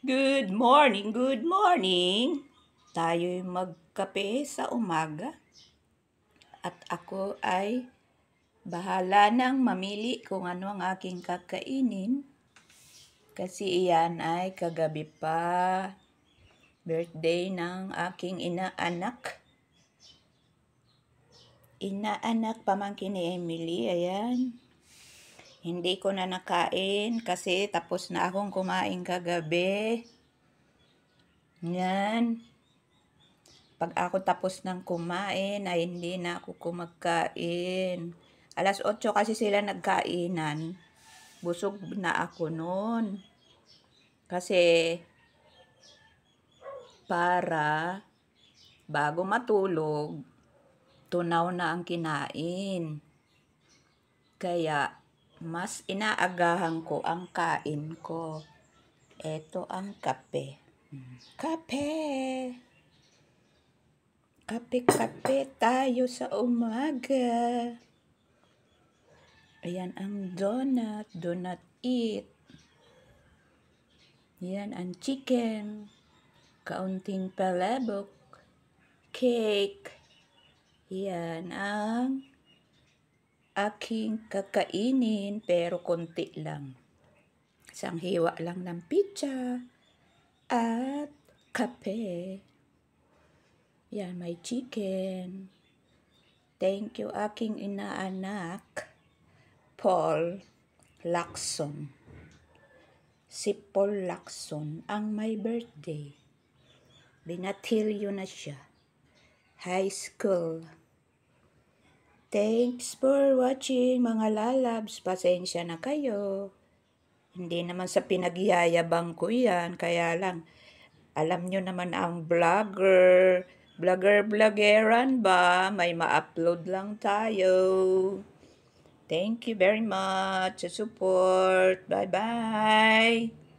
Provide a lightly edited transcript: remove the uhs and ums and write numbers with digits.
Good morning, good morning. Tayo'y magkape sa umaga at ako ay bahala nang mamili kung ano ang aking kakainin kasi iyan ay kagabi pa birthday ng aking inaanak. Inaanak pamangkin ni Emily, ayan. Hindi ko na nakain kasi tapos na akong kumain kagabi. Yan. Pag ako tapos ng kumain ay hindi na ako kumakain. 8:00 kasi sila nagkainan. Busog na ako noon. Kasi para bago matulog, tunaw na ang kinain. Kaya mas inaagahan ko ang kain ko. Ito ang kape. Kape! Kape-kape tayo sa umaga. Ayan ang donut, donut eat. Yan ang chicken. Kaunting palabok. Cake. Yan ang aking kakainin pero konti lang. Isang hiwa lang ng pizza at kape. Yan, may chicken. Thank you aking inaanak, Paul Lacson. Si Paul Lacson ang may birthday. Binatilyo na siya. High school. Thanks for watching mga lalabs. Pasensya na kayo. Hindi naman sa pinagyayabang ko yan. Kaya lang, alam nyo naman ang vloggeran ba? May ma-upload lang tayo. Thank you very much sa support. Bye-bye.